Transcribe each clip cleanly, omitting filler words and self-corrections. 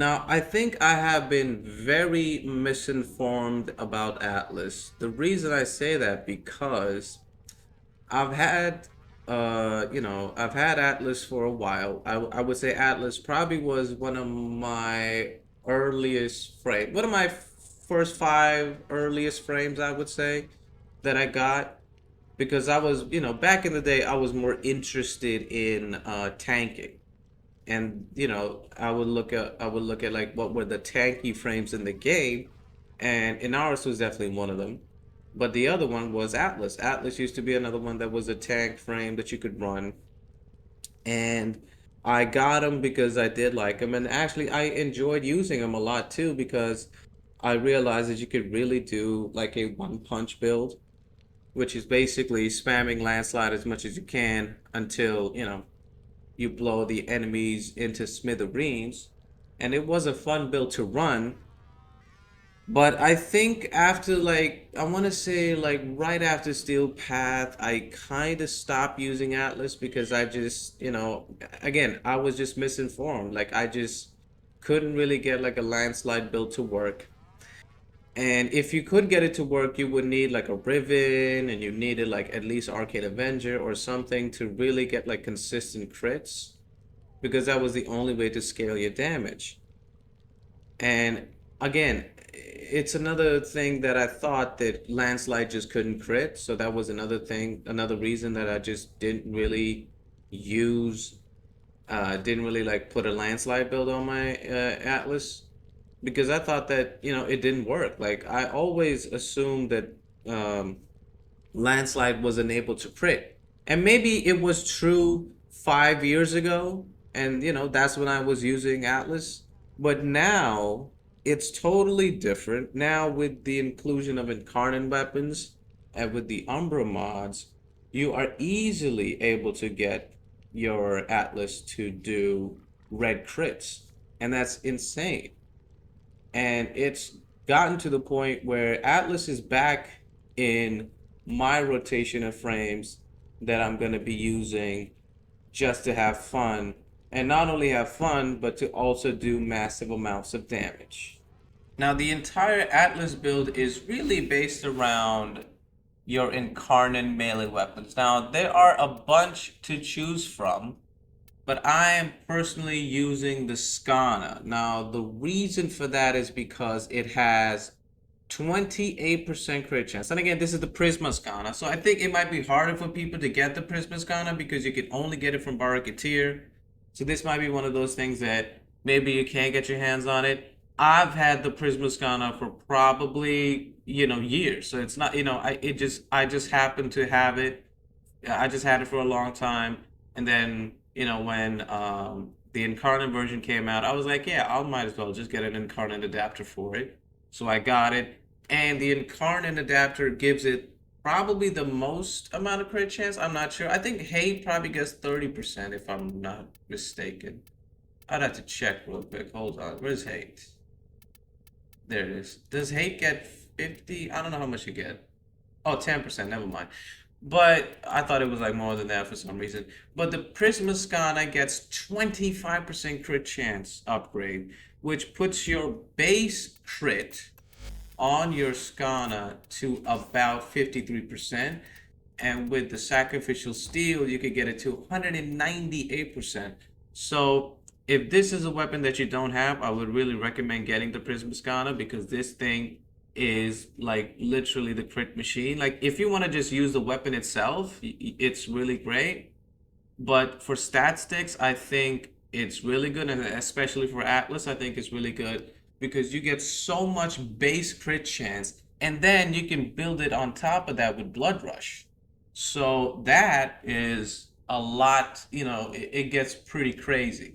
Now, I think I have been very misinformed about Atlas. The reason I say that because I've had I've had Atlas for a while. I would say Atlas probably was one of my earliest frame, one of my first five earliest frames, I would say, that I got because I was, back in the day, I was more interested in tanking. And I would look at like what were the tanky frames in the game, and Inaris was definitely one of them. But the other one was Atlas. Atlas used to be another one that was a tank frame that you could run, and I got him because I did like him, and actually I enjoyed using him a lot too because I realized that you could really do like a one punch build, which is basically spamming landslide as much as you can until you blow the enemies into smithereens. And it was a fun build to run. But I think after like, I want to say like right after Steel Path, I kind of stopped using Atlas because I just, again, I was just misinformed. Like I just couldn't really get like a landslide build to work. And if you could get it to work, you would need like a Riven and you needed like at least Arcade Avenger or something to really get like consistent crits because that was the only way to scale your damage. And again, it's another thing that I thought that landslide just couldn't crit. So that was another thing, another reason that I just didn't really use, didn't really like put a landslide build on my Atlas because I thought that, it didn't work. Like I always assumed that um, landslide was unable to crit. And maybe it was true 5 years ago, and that's when I was using Atlas. But now it's totally different. Now with the inclusion of Incarnon Weapons and with the Umbra mods, you are easily able to get your Atlas to do red crits. And that's insane. And it's gotten to the point where Atlas is back in my rotation of frames that I'm going to be using just to have fun. And not only have fun, but to also do massive amounts of damage. Now, the entire Atlas build is really based around your Incarnon melee weapons. Now, there are a bunch to choose from, but I am personally using the Skana. Now, the reason for that is because it has 28% crit chance. And again, this is the Prisma Skana, so I think it might be harder for people to get the Prisma Skana because you can only get it from Barakatir. So this might be one of those things that maybe you can't get your hands on it. I've had the Prisma Skana for probably, years. So it's not, I just happen to have it. I just had it for a long time. And then, when the Incarnate version came out, I was like, yeah, I might as well just get an Incarnate adapter for it. So I got it. And the Incarnate adapter gives it probably the most amount of crit chance. I'm not sure. I think Hate probably gets 30% if I'm not mistaken. I'd have to check real quick. Hold on. Where's Hate? There it is. Does Hate get 50? I don't know how much you get. Oh, 10%. Never mind. But I thought it was like more than that for some reason. But the Prismascana gets 25% crit chance upgrade, which puts your base crit on your Skana to about 53%. And with the Sacrificial Steel, you could get it to 198%. So if this is a weapon that you don't have, I would really recommend getting the Prismascana because this thing is like literally the crit machine. Like if you want to just use the weapon itself, it's really great. But for stat sticks, I think it's really good, and especially for Atlas, I think it's really good because you get so much base crit chance, and then you can build it on top of that with Blood Rush. So that is a lot, it gets pretty crazy.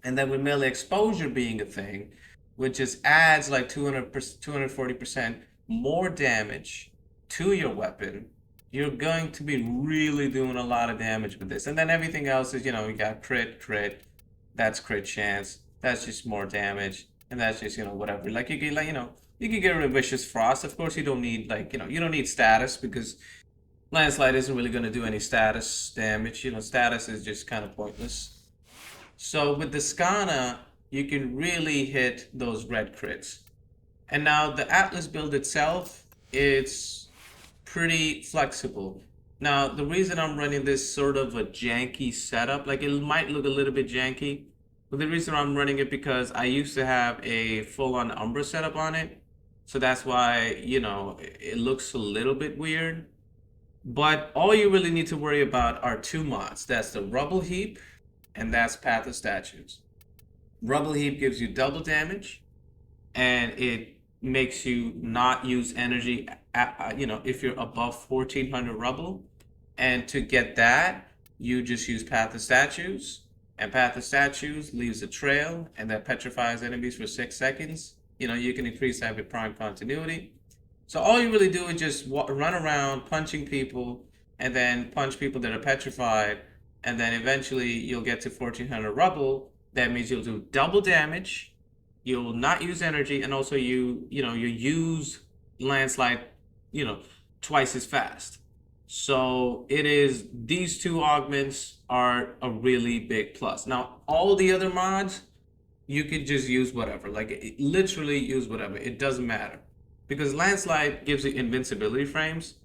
And then with melee exposure being a thing, which just adds like 240% more damage to your weapon, you're going to be really doing a lot of damage with this. And then everything else is, you got crit, crit, that's crit chance, that's just more damage, and that's just, whatever. Like you can like, you can get rid of Vicious Frost. Of course you don't need like, you don't need status because Landslide isn't really going to do any status damage. Status is just kind of pointless. So with the Skana, you can really hit those red crits. And now the Atlas build itself, it's pretty flexible. Now, the reason I'm running this sort of a janky setup, like it might look a little bit janky, but the reason I'm running it because I used to have a full-on Umbra setup on it. So that's why, it looks a little bit weird. But all you really need to worry about are two mods. That's the Rubble Heap and that's Path of Statues. Rubble Heap gives you double damage and it makes you not use energy if you're above 1400 rubble. And to get that, you just use Path of Statues, and Path of Statues leaves a trail and that petrifies enemies for 6 seconds. You can increase that with prime continuity. So all you really do is just run around punching people and then punch people that are petrified, and then eventually you'll get to 1400 rubble. That means you'll do double damage, you'll not use energy, and also you use landslide, you know, twice as fast. So it is these two augments are a really big plus. Now all the other mods you could just use whatever, like literally use whatever. It doesn't matter because landslide gives you invincibility frames.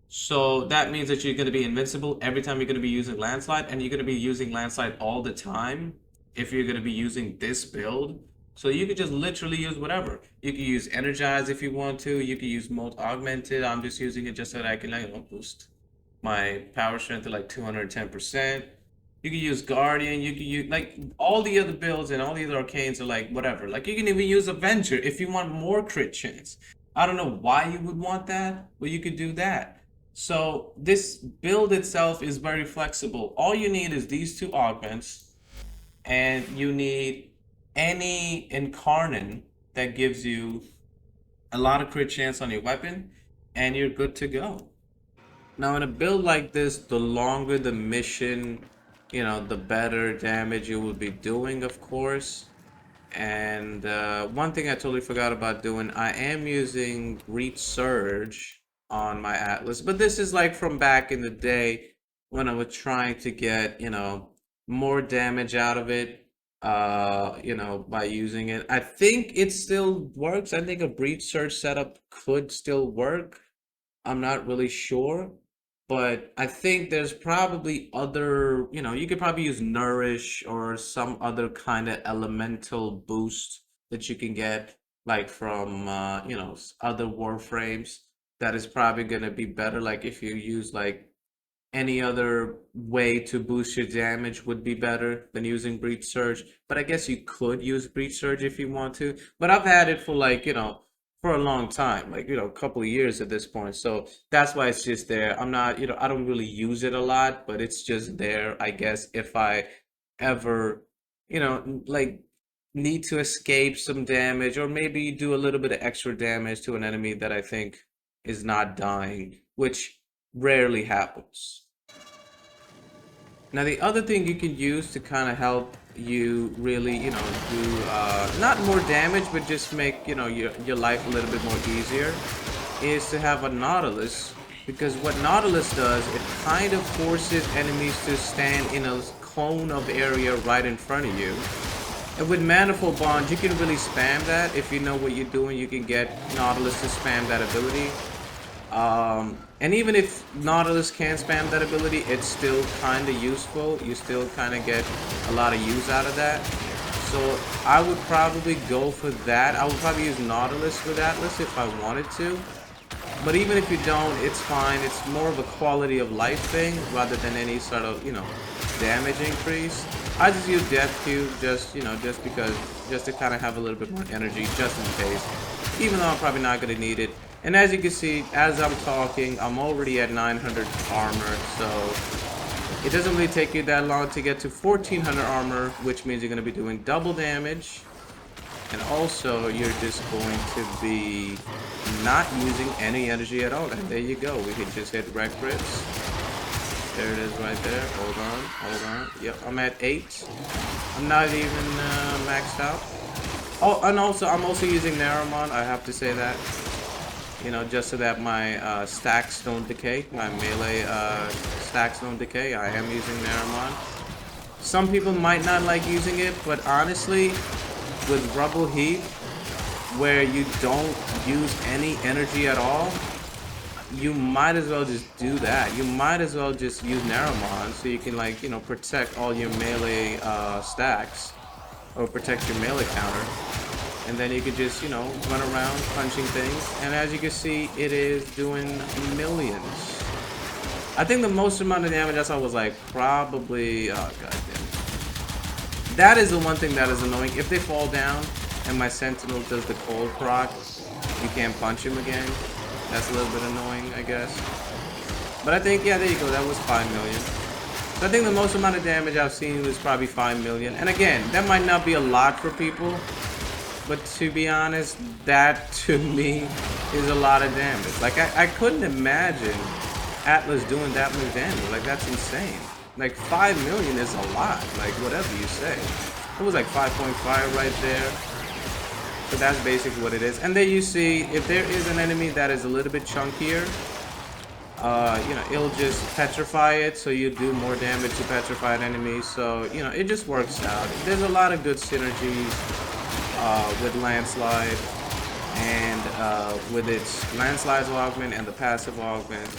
So that means that you're going to be invincible every time you're going to be using landslide, and you're going to be using landslide all the time if you're going to be using this build. So you could just literally use whatever. You could use energize if you want to. You could use molt augmented. I'm just using it just so that I can boost my power strength to like 210%. You can use guardian. You can use like all the other builds and all the other arcanes are like whatever. Like you can even use avenger if you want more crit chance. I don't know why you would want that, but you could do that. So this build itself is very flexible. All you need is these two augments, and you need any Incarnon that gives you a lot of crit chance on your weapon, and you're good to go. Now in a build like this, the longer the mission, the better damage you will be doing, of course. And one thing I totally forgot about doing, I am using Breach Surge on my Atlas, but this is like from back in the day when I was trying to get, more damage out of it, by using it. I think it still works. I think a Breach Surge setup could still work. I'm not really sure. But I think there's probably other, you could probably use Nourish or some other kind of elemental boost that you can get, like from, other Warframes that is probably going to be better. Like if you use like any other way to boost your damage would be better than using Breach Surge. But I guess you could use Breach Surge if you want to. But I've had it for like, for a long time, like, a couple of years at this point. So that's why it's just there. I'm not, I don't really use it a lot, but it's just there, I guess, if I ever, like need to escape some damage or maybe do a little bit of extra damage to an enemy that I think is not dying, which rarely happens. Now the other thing you can use to kind of help you really, do not more damage, but just make, your life a little bit more easier, is to have a Nautilus. Because what Nautilus does, it kind of forces enemies to stand in a cone of area right in front of you. And with Manifold Bond, you can really spam that. If you know what you're doing, you can get Nautilus to spam that ability. And even if Nautilus can't spam that ability, it's still kind of useful. You still kind of get a lot of use out of that. So I would probably go for that. I would probably use Nautilus with Atlas if I wanted to. But even if you don't, it's fine. It's more of a quality of life thing rather than any sort of, damage increase. I just use Death Cube just because, just to kind of have a little bit more energy just in case. Even though I'm probably not going to need it. And as you can see, as I'm talking, I'm already at 900 armor, so it doesn't really take you that long to get to 1400 armor, which means you're going to be doing double damage. And also, you're just going to be not using any energy at all. And there you go. We can just hit red crits. There it is right there. Hold on. Yep, I'm at 8. I'm not even maxed out. Oh, and also, I'm also using Naramon. I have to say that. Just so that my stacks don't decay, my melee stacks don't decay. I am using Naramon. Some people might not like using it, but honestly, with Rubble Heap, where you don't use any energy at all, you might as well just do that. You might as well just use Naramon so you can, like, you know, protect all your melee stacks, or protect your melee counter. And then you could just, you know, run around punching things. And as you can see, it is doing millions. I think the most amount of damage I saw was like probably, oh god damn. That is the one thing that is annoying. If they fall down and my Sentinel does the cold proc, you can't punch him again. That's a little bit annoying, I guess. But I think, yeah, there you go. That was 5 million. So I think the most amount of damage I've seen was probably 5 million. And again, that might not be a lot for people. But to be honest, that to me is a lot of damage. Like, I couldn't imagine Atlas doing that much damage. Like, that's insane. Like, 5 million is a lot. Like, whatever you say. It was like 5.5 right there. So that's basically what it is. And then you see, if there is an enemy that is a little bit chunkier, you know, it'll just petrify it, so you do more damage to petrified enemies. So, you know, it just works out. There's a lot of good synergies with Landslide, and with its Landslide's augment and the passive augment.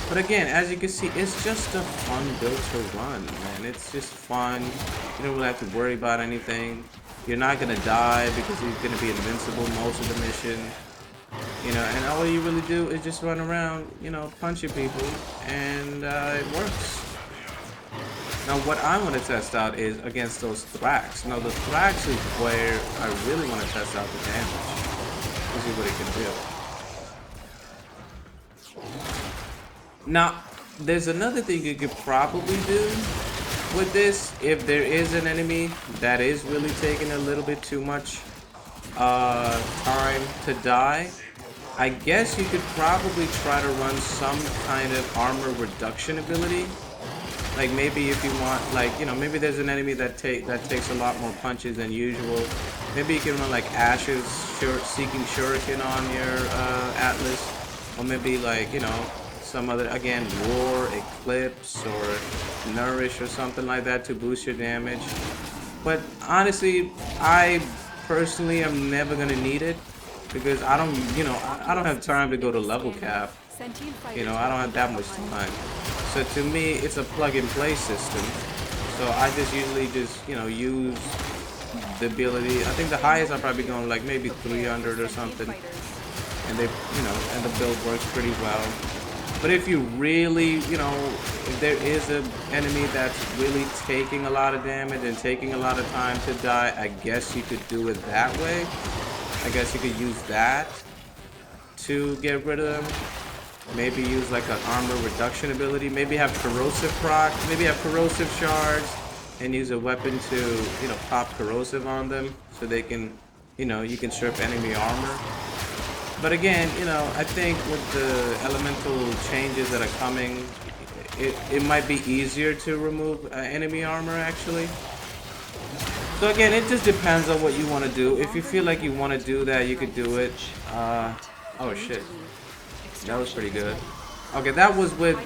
But again, as you can see, it's just a fun build to run, man. It's just fun. You don't really have to worry about anything. You're not gonna die because you're gonna be invincible most of the mission. You know, and all you really do is just run around, you know, punching people, and it works. Now, what I want to test out is against those Thrax. Now, the Thrax is where I really want to test out the damage. To see what it can do. Now, there's another thing you could probably do with this. If there is an enemy that is really taking a little bit too much time to die, I guess you could probably try to run some kind of armor reduction ability. Like, maybe if you want, like, you know, maybe there's an enemy that takes a lot more punches than usual. Maybe you can run like Ash's Seeking Shuriken on your Atlas, or maybe like, you know, some other, again, Roar, Eclipse, or Nourish or something like that to boost your damage. But honestly, I personally am never gonna need it because I don't, you know, I don't have time to go to level cap. You know, I don't have that much time. So to me, it's a plug-and-play system. So I just usually just, you know, use the ability. I think the highest I'm probably going like maybe 300 or something. And they, you know, and the build works pretty well. But if you really, you know, if there is an enemy that's really taking a lot of damage and taking a lot of time to die, I guess you could do it that way. I guess you could use that to get rid of them. Maybe use like an armor reduction ability. Maybe have corrosive proc. Maybe have corrosive shards and use a weapon to, you know, pop corrosive on them so they can, you know, you can strip enemy armor. But again, you know, I think with the elemental changes that are coming, it might be easier to remove enemy armor actually. So again, it just depends on what you want to do. If you feel like you want to do that, you could do it. Oh shit. That was pretty good. Okay, that was with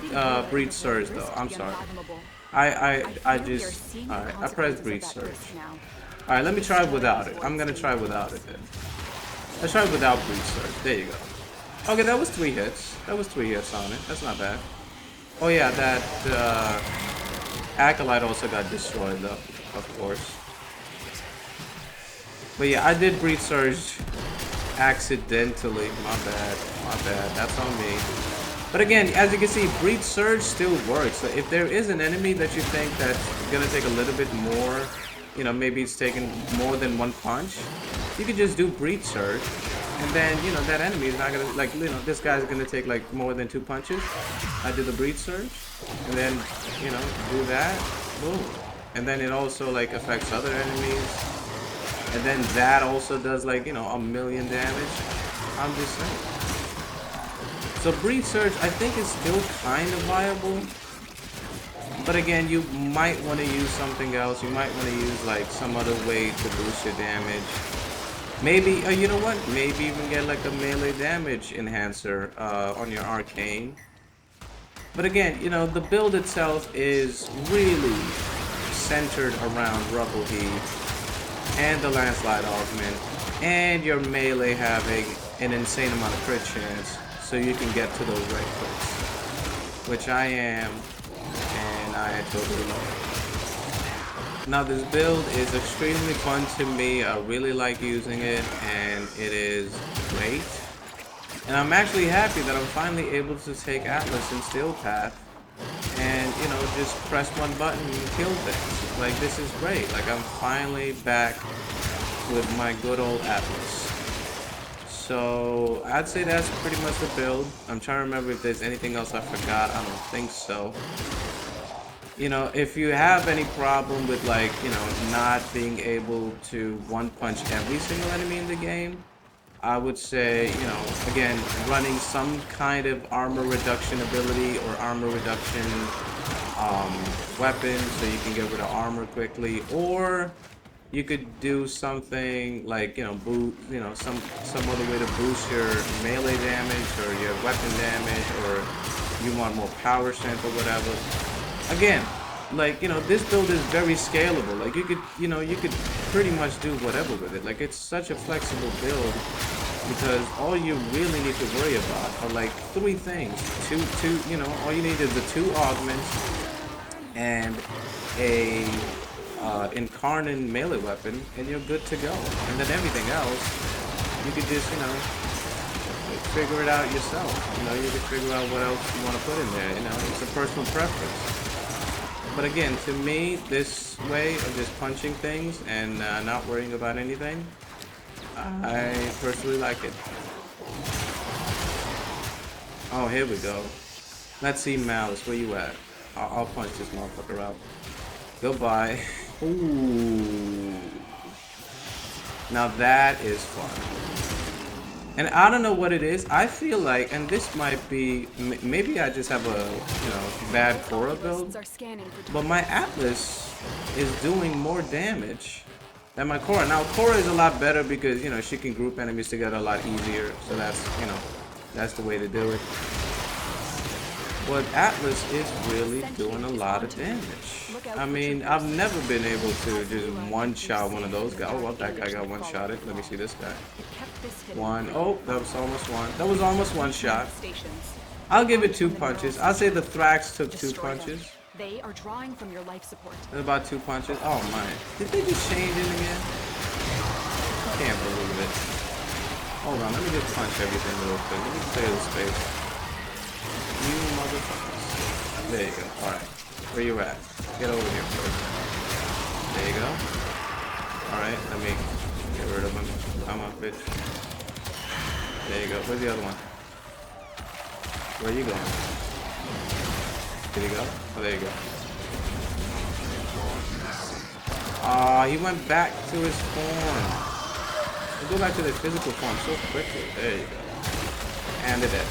Breed Surge though. I'm sorry. I just, alright, I pressed Breed Surge. Alright, let me try without it. I'm gonna try without it then. Let's try without Breed Surge. There you go. Okay, that was 3 hits. That was 3 hits on it. That's not bad. Oh yeah, that Acolyte also got destroyed though, of course. But yeah, I did Breed Surge accidentally. My bad. My bad. That's on me. But again, as you can see, Breed Surge still works. So if there is an enemy that you think that's gonna take a little bit more, you know, maybe it's taking more than 1 punch, you could just do Breed Surge. And then, you know, that enemy is not gonna, like, you know, this guy's gonna take like more than 2 punches. I did the Breed Surge. And then, you know, do that. Boom. And then it also like affects other enemies. And then that also does like, you know, 1,000,000 damage. I'm just saying. So Breed Surge, I think is still kind of viable. But again, you might want to use something else. You might want to use like some other way to boost your damage. Maybe, you know what? Maybe even get like a melee damage enhancer on your arcane. But again, you know, the build itself is really centered around Rubble Heave and the landslide augment and your melee having an insane amount of crit chance so you can get to those red crits, which I am, and I totally love it. Now this build is extremely fun to me. I really like using it, and it is great. And I'm actually happy that I'm finally able to take Atlas and Steel Path and, you know, just press one button and kill things. Like, this is great. Like, I'm finally back with my good old Atlas. So I'd say that's pretty much the build. I'm trying to remember if there's anything else I forgot. I don't think so. You know, if you have any problem with, like, you know, not being able to one punch every single enemy in the game, I would say, you know, again, running some kind of armor reduction ability or armor reduction weapon so you can get rid of armor quickly, or you could do something like, you know, some other way to boost your melee damage or your weapon damage, or you want more power strength or whatever. Again, like, you know, this build is very scalable. Like, you could, you know, you could pretty much do whatever with it. Like, it's such a flexible build because all you really need to worry about are like three things. You know, all you need is the 2 augments and a Incarnon melee weapon, and you're good to go. And then everything else, you could just, you know, figure it out yourself. You know, you can figure out what else you want to put in there. You know, it's a personal preference. But again, to me, this way of just punching things and not worrying about anything, I personally like it. Oh, here we go. Let's see, Malice, where you at? I'll punch this motherfucker out. Goodbye. Ooh. Now that is fun. And I don't know what it is. I feel like, and this might be, maybe I just have a, you know, bad Cora build, but my Atlas is doing more damage than my Cora. Now, Cora is a lot better because, you know, she can group enemies together a lot easier. So that's, you know, that's the way to do it. But Atlas is really doing a lot of damage. I mean, I've never been able to just one-shot one of those guys. Oh, well, that guy got one-shotted. Let me see this guy. One. Oh, that was almost one. That was almost one shot. I'll give it 2 punches. I'll say the Thrax took 2 punches. They are drawing from your life support. About 2 punches. Oh, my. Did they just change it again? Can't believe it. Hold on, let me just punch everything real quick. Let me clear the space. You motherfuckers. There you go. Alright. Where you at? Get over here first. There you go. Alright, let me get rid of him. Come on, bitch. There you go. Where's the other one? Where you going? Did he go? Oh, there you go. Ah, he went back to his form. They go back to their physical form so quickly. There you go. And they're dead.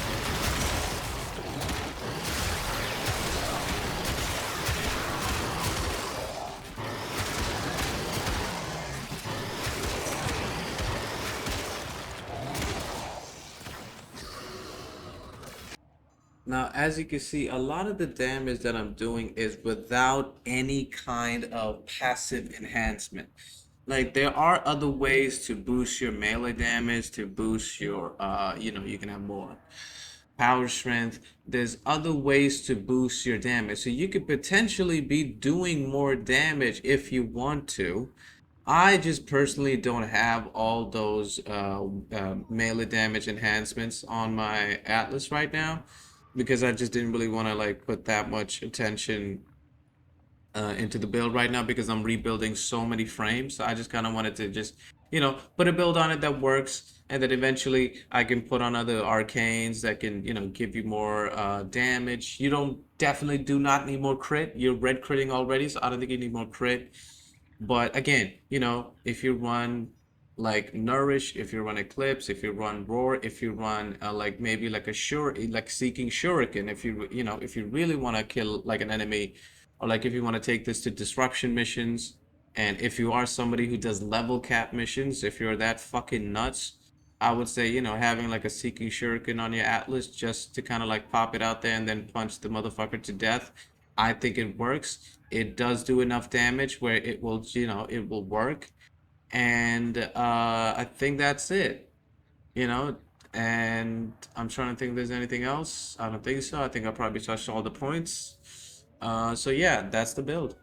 Now, as you can see, a lot of the damage that I'm doing is without any kind of passive enhancement. Like, there are other ways to boost your melee damage, to boost your, you know, you can have more power strength. There's other ways to boost your damage. So you could potentially be doing more damage if you want to. I just personally don't have all those melee damage enhancements on my Atlas right now because I just didn't really want to like put that much attention into the build right now because I'm rebuilding so many frames. So I just kind of wanted to just, you know, put a build on it that works, and then eventually I can put on other arcanes that can, you know, give you more damage. You don't definitely do not need more crit. You're red critting already, so I don't think you need more crit. But again, you know, if you run like Nourish, if you run Eclipse, if you run Roar, if you run like maybe like a like Seeking Shuriken, if you know, if you really want to kill like an enemy, or like if you want to take this to disruption missions, and if you are somebody who does level cap missions, if you're that fucking nuts, I would say, you know, having like a Seeking Shuriken on your Atlas just to kind of like pop it out there and then punch the motherfucker to death. I think it works. It does do enough damage where it will, it will work. And I think that's it, you know. And I'm trying to think if there's anything else. I don't think so. I think I probably touched all the points. So yeah, that's the build.